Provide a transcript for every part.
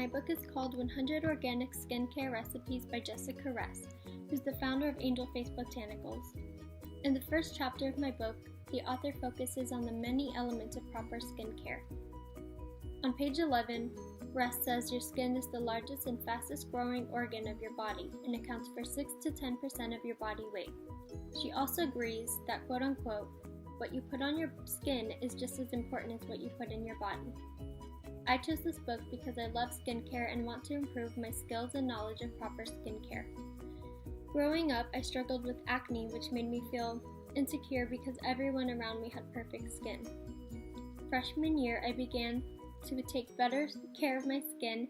my book is called 100 Organic Skincare Recipes by Jessica Ress, who's the founder of Angel Face Botanicals. In the first chapter of my book, the author focuses on the many elements of proper skincare. On page 11, Ress says your skin is the largest and fastest growing organ of your body and accounts for 6 to 10% of your body weight. She also agrees that, quote unquote, what you put on your skin is just as important as what you put in your body. I chose this book because I love skincare and want to improve my skills and knowledge of proper skincare. Growing up, I struggled with acne, which made me feel insecure because everyone around me had perfect skin. Freshman year, I began to take better care of my skin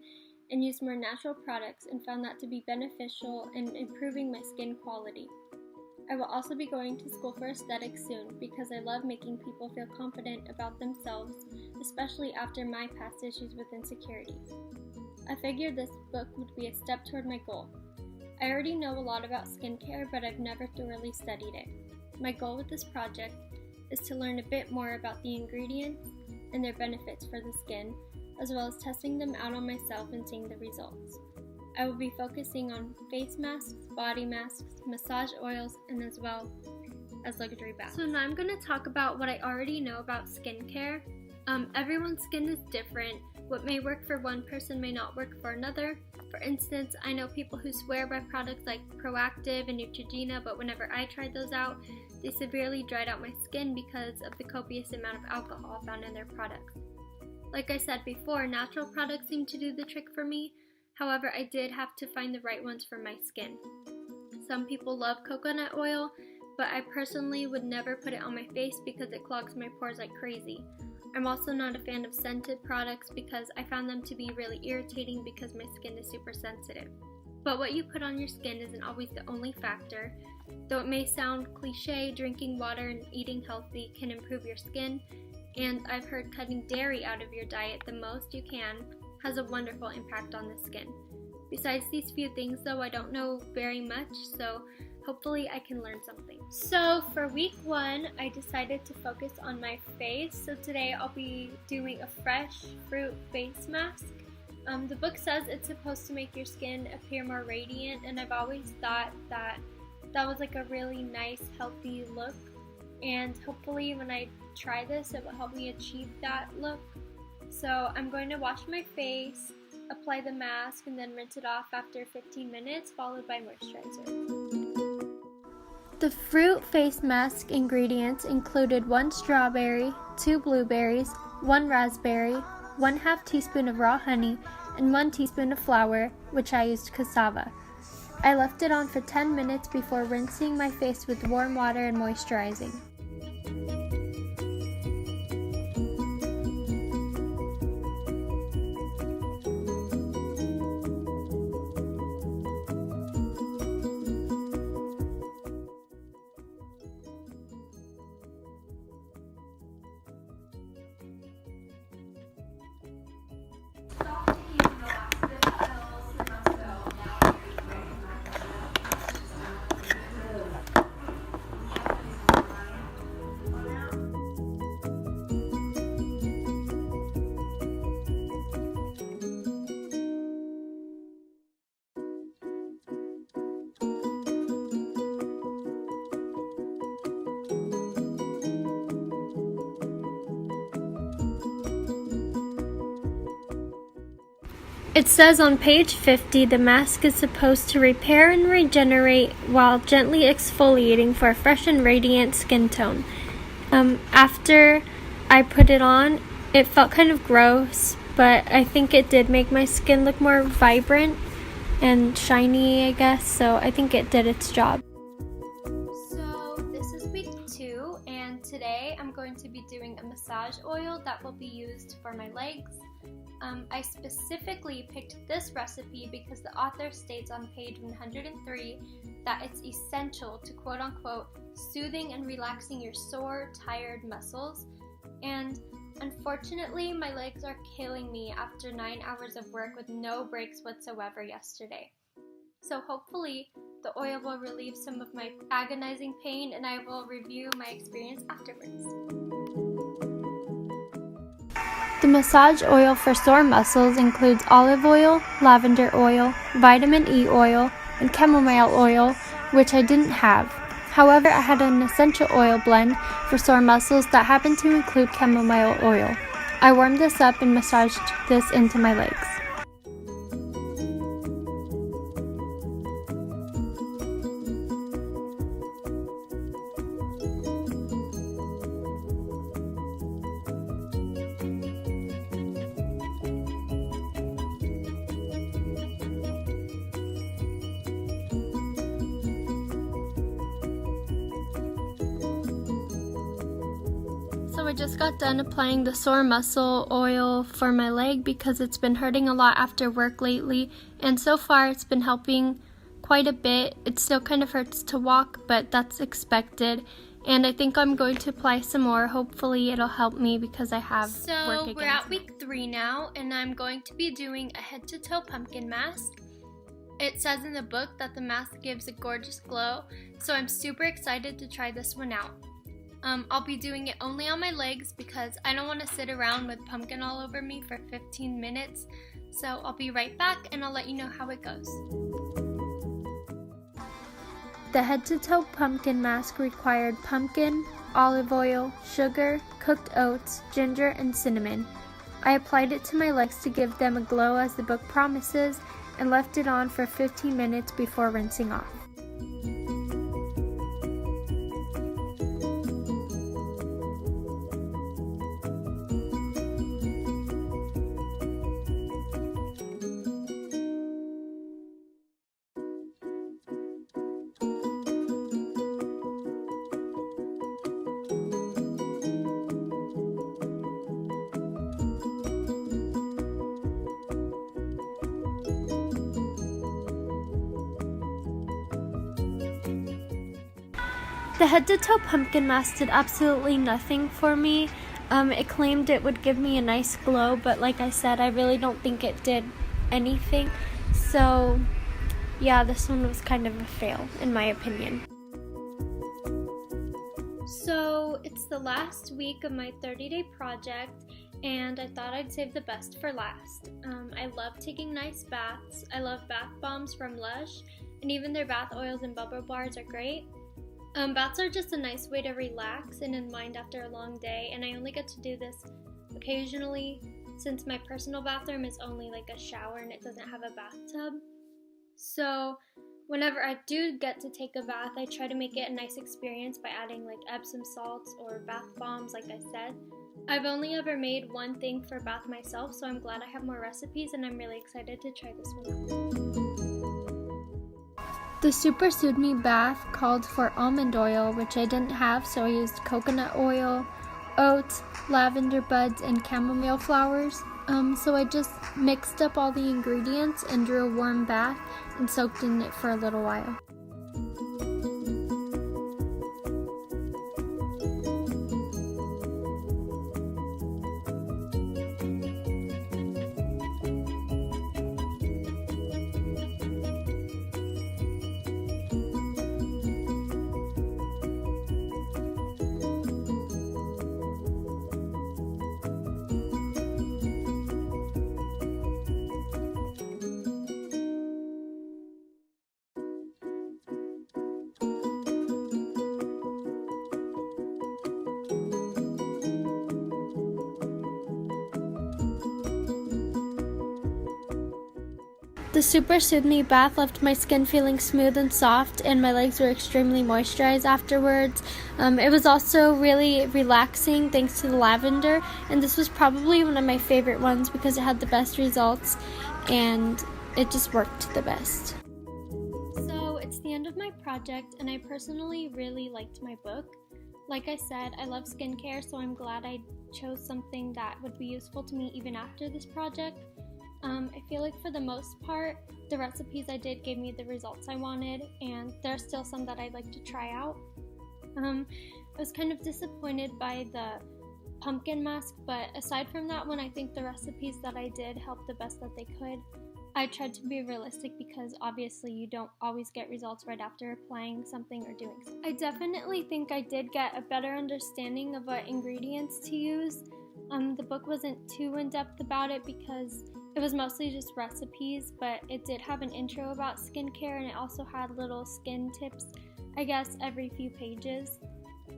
and use more natural products and found that to be beneficial in improving my skin quality. I will also be going to school for aesthetics soon because I love making people feel confident about themselves, especially after my past issues with insecurities. I figured this book would be a step toward my goal. I already know a lot about skincare, but I've never thoroughly studied it. My goal with this project is to learn a bit more about the ingredients and their benefits for the skin, as well as testing them out on myself and seeing the results. I will be focusing on face masks, body masks, massage oils, and as well as luxury baths. So now I'm going to talk about what I already know about skincare. Everyone's skin is different. What may work for one person may not work for another. For instance, I know people who swear by products like Proactiv and Neutrogena, but whenever I tried those out, they severely dried out my skin because of the copious amount of alcohol found in their products. Like I said before, natural products seem to do the trick for me. However, I did have to find the right ones for my skin. Some people love coconut oil, but I personally would never put it on my face because it clogs my pores like crazy. I'm also not a fan of scented products because I found them to be really irritating because my skin is super sensitive. But what you put on your skin isn't always the only factor. Though it may sound cliche, drinking water and eating healthy can improve your skin, and I've heard cutting dairy out of your diet the most you can has a wonderful impact on the skin. Besides these few things though, I don't know very much, so hopefully I can learn something. So for week 1, I decided to focus on my face. So today I'll be doing a fresh fruit face mask. The book says it's supposed to make your skin appear more radiant, and I've always thought that was like a really nice, healthy look. And hopefully when I try this, it will help me achieve that look. So I'm going to wash my face, apply the mask, and then rinse it off after 15 minutes, followed by moisturizer. The fruit face mask ingredients included 1 strawberry, 2 blueberries, 1 raspberry, 1/2 teaspoon of raw honey, and 1 teaspoon of flour, which I used cassava. I left it on for 10 minutes before rinsing my face with warm water and moisturizing. It says on page 50 the mask is supposed to repair and regenerate while gently exfoliating for a fresh and radiant skin tone. After I put it on, it felt kind of gross, but I think it did make my skin look more vibrant and shiny, I guess, so I think it did its job. So this is week 2, and today I'm going to be doing a massage oil that will be used for my legs. I specifically picked this recipe because the author states on page 103 that it's essential to quote-unquote soothing and relaxing your sore, tired muscles. And unfortunately, my legs are killing me after 9 hours of work with no breaks whatsoever yesterday. So hopefully, the oil will relieve some of my agonizing pain, and I will review my experience afterwards. The The massage oil for sore muscles includes olive oil, lavender oil, vitamin E oil, and chamomile oil, which I didn't have. However, I had an essential oil blend for sore muscles that happened to include chamomile oil. I warmed this up and massaged this into my legs. So I just got done applying the sore muscle oil for my leg because it's been hurting a lot after work lately, and so far it's been helping quite a bit. It still kind of hurts to walk, but that's expected, and I think I'm going to apply some more. Hopefully it'll help me because I have work again. So we're at week 3 now, and I'm going to be doing a head to toe pumpkin mask. It says in the book that the mask gives a gorgeous glow, so I'm super excited to try this one out. I'll be doing it only on my legs because I don't want to sit around with pumpkin all over me for 15 minutes. So I'll be right back and I'll let you know how it goes. The head to toe pumpkin mask required pumpkin, olive oil, sugar, cooked oats, ginger, and cinnamon. I applied it to my legs to give them a glow as the book promises and left it on for 15 minutes before rinsing off. The head to toe pumpkin mask did absolutely nothing for me. It claimed it would give me a nice glow, but like I said, I really don't think it did anything. So yeah, this one was kind of a fail in my opinion. So it's the last week of my 30-day project, and I thought I'd save the best for last. I love taking nice baths. I love bath bombs from Lush, and even their bath oils and bubble bars are great. Baths are just a nice way to relax and unwind after a long day, and I only get to do this occasionally since my personal bathroom is only like a shower and it doesn't have a bathtub. So whenever I do get to take a bath, I try to make it a nice experience by adding like Epsom salts or bath bombs like I said. I've only ever made one thing for a bath myself, so I'm glad I have more recipes and I'm really excited to try this one out. The Super Soothe Me bath called for almond oil, which I didn't have, so I used coconut oil, oats, lavender buds, and chamomile flowers. So I just mixed up all the ingredients and drew a warm bath and soaked in it for a little while. The Super Soothe Me bath left my skin feeling smooth and soft, and my legs were extremely moisturized afterwards. It was also really relaxing thanks to the lavender, and this was probably one of my favorite ones because it had the best results and it just worked the best. So it's the end of my project, and I personally really liked my book. Like I said, I love skincare, so I'm glad I chose something that would be useful to me even after this project. I feel like for the most part, the recipes I did gave me the results I wanted, and there are still some that I'd like to try out. I was kind of disappointed by the pumpkin mask, but aside from that one, I think the recipes that I did helped the best that they could. I tried to be realistic because obviously you don't always get results right after applying something or doing something. I definitely think I did get a better understanding of what ingredients to use. The book wasn't too in-depth about it because it was mostly just recipes, but it did have an intro about skincare, and it also had little skin tips, I guess, every few pages.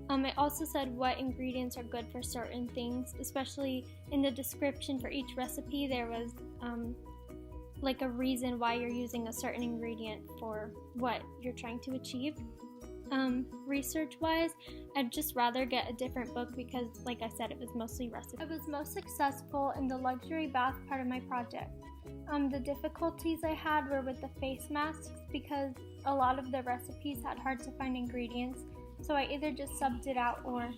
It also said what ingredients are good for certain things, especially in the description for each recipe. There was like a reason why you're using a certain ingredient for what you're trying to achieve. Research-wise, I'd just rather get a different book because, like I said, it was mostly recipes. I was most successful in the luxury bath part of my project. The difficulties I had were with the face masks because a lot of the recipes had hard to find ingredients, so I either just subbed it out or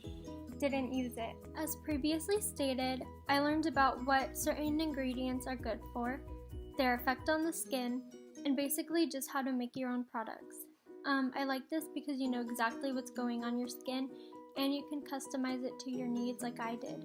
didn't use it. As previously stated, I learned about what certain ingredients are good for, their effect on the skin, and basically just how to make your own products. I like this because you know exactly what's going on your skin and you can customize it to your needs like I did.